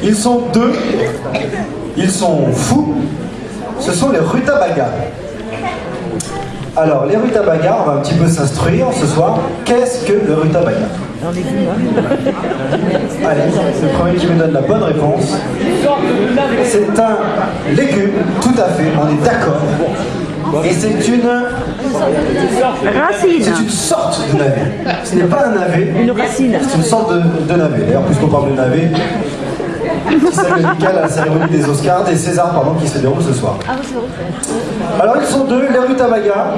Ils sont deux, ils sont fous, ce sont les rutabagas. Alors, les rutabagas, on va un petit peu s'instruire ce soir. Qu'est-ce que le rutabaga? Allez, c'est le premier qui me donne la bonne réponse. C'est un légume, tout à fait, on est d'accord. Et c'est une racine. C'est une sorte de navet. Ce n'est pas un navet. Une racine. C'est une sorte de navet. D'ailleurs, puisqu'on parle de navet, qui s'appelle Michael à la cérémonie des Oscars, des Césars, pardon, qui se déroule ce soir. Alors, ils sont deux, les rutabagas.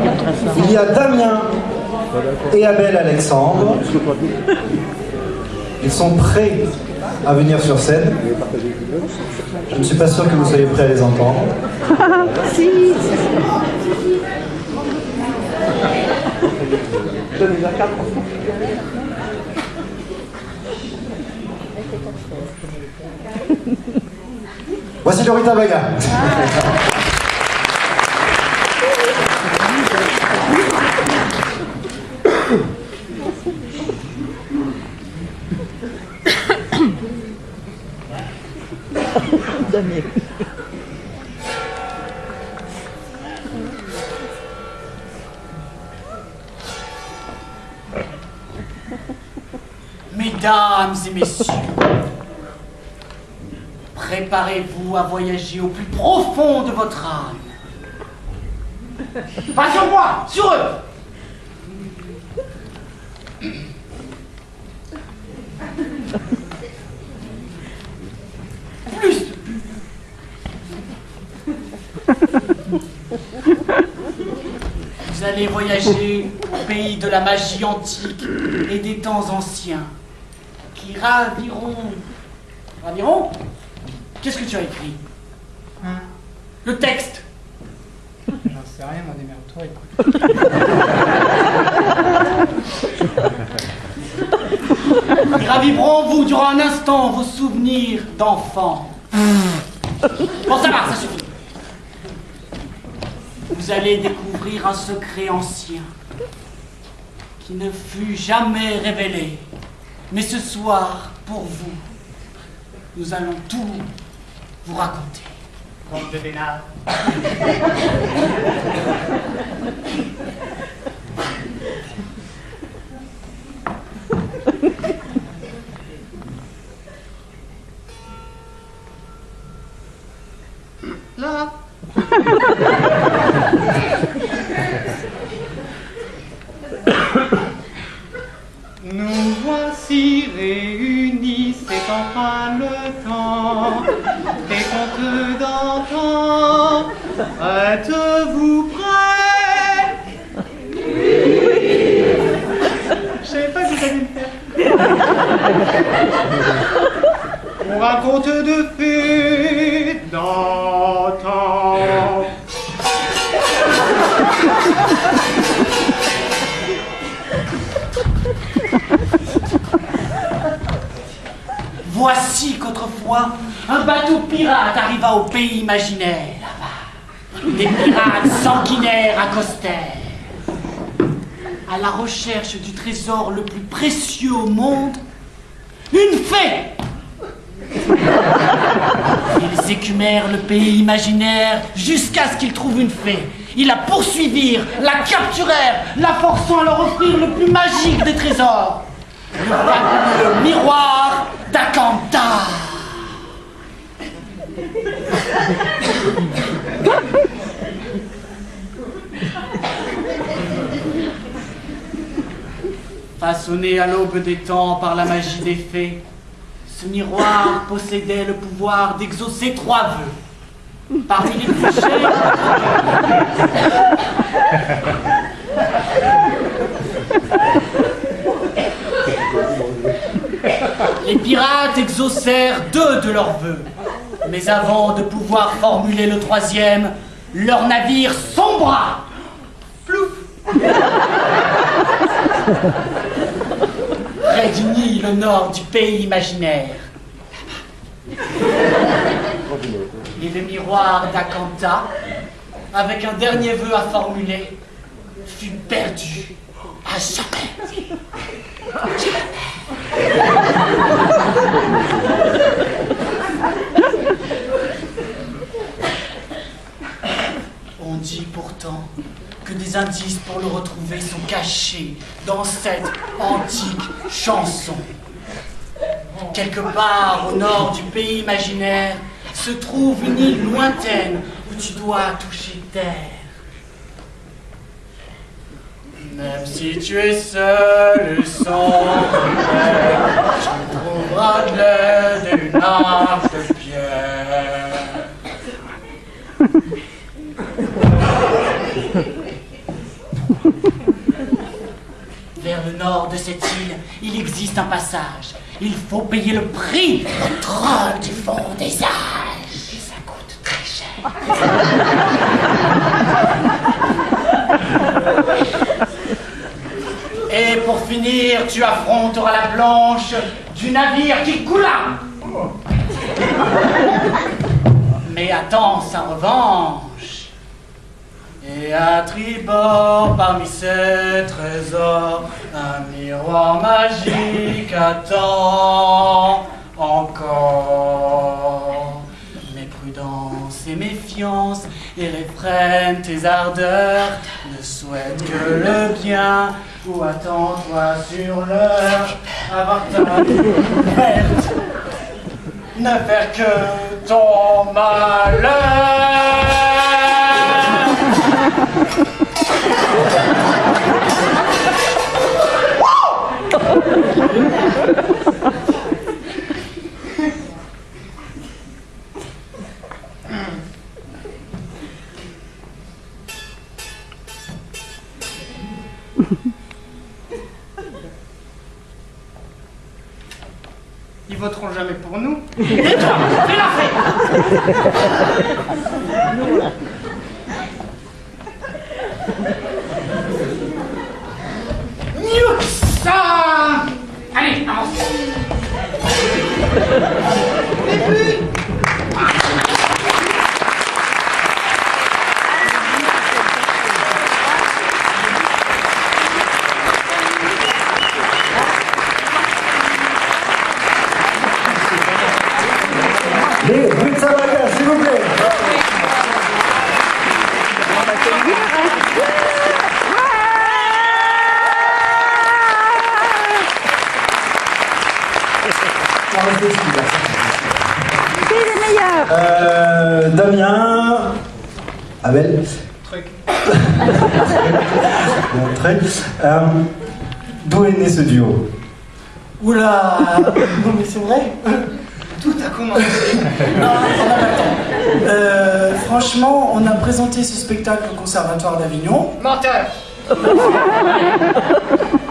Il y a Damien et Abel Alexandre. Ils sont prêts à venir sur scène. Je ne suis pas sûr que vous soyez prêts à les entendre. Si. Voici le rutabaga. Mesdames et messieurs, préparez-vous à voyager au plus profond de votre âme. Pas sur moi, sur eux. Plus. Vous allez voyager au pays de la magie antique et des temps anciens qui raviront... Raviront? Qu'est-ce que tu as écrit? Hein? Le texte? J'en sais rien, moi, démerde-toi, écoute. Ils raviveront en vous durant un instant vos souvenirs d'enfant. Bon, ça va, ça suffit. Vous allez découvrir un secret ancien qui ne fut jamais révélé. Mais ce soir, pour vous, nous allons tout vous raconter. Bande de vénards. Là. Nous voici réunis, c'est enfin le temps des contes d'antan. Êtes-vous prêts? Oui. Je savais pas que vous alliez le faire. On raconte de fées d'antan. Voici qu'autrefois, un bateau pirate arriva au pays imaginaire, là-bas. Des pirates sanguinaires accostèrent. À la recherche du trésor le plus précieux au monde, une fée! Ils écumèrent le pays imaginaire jusqu'à ce qu'ils trouvent une fée. Ils la poursuivirent, la capturèrent, la forçant à leur offrir le plus magique des trésors. Le fabuleux miroir d'Akanta. Façonné à l'aube des temps par la magie des fées, ce miroir possédait le pouvoir d'exaucer 3 vœux. Parmi les plus chers... Les pirates exaucèrent 2 de leurs vœux. Mais avant de pouvoir formuler le 3e, leur navire sombra. Plouf. Près du Nil, au nord du pays imaginaire. Et le miroir d'Akanta, avec un dernier vœu à formuler, fut perdu à jamais. indices pour le retrouver sont cachés dans cette antique chanson. Quelque part au nord du pays imaginaire se trouve une île lointaine où tu dois toucher terre. Même si tu es seul et sans repère, tu trouveras de l'aide et une arche de pierre. Vers le nord de cette île, il existe un passage. Il faut payer le prix au troll du fond des âges. Et ça coûte très cher. Et pour finir, tu affronteras la planche du navire qui coula. Mais attends sa revanche. Et à tribord, parmi ces trésors, un miroir magique attend encore. Mais prudence et méfiance, et réfrène tes ardeurs, ne souhaite que le bien, ou attends-toi sur l'heure, avoir ta perte, ne faire que ton malheur. Ils voteront jamais pour nous. Et toi, fais la fête. Nux. Allez, avance. Les Rutamaga, s'il vous plaît. Damien, Abel. Truc. Bon, très. D'où est né ce duo? Oula. Non mais c'est vrai. Tout a commencé. Non, franchement, on a présenté ce spectacle au Conservatoire d'Avignon. Menteur.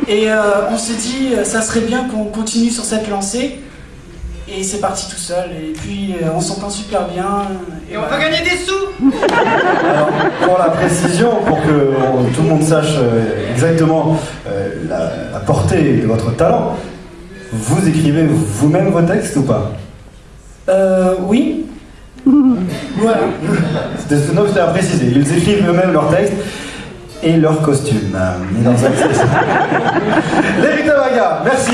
Et on s'est dit, ça serait bien qu'on continue sur cette lancée. Et c'est parti tout seul. Et puis, on s'entend super bien. Et on peut gagner des sous. Alors, pour la précision, pour que tout le monde sache exactement la portée de votre talent, vous écrivez vous-même vos textes ou pas? Oui. Voilà. C'était à préciser. Ils écrivent eux-mêmes leurs textes et leurs costumes. Et leurs accessoires. Les Rutamaga, merci.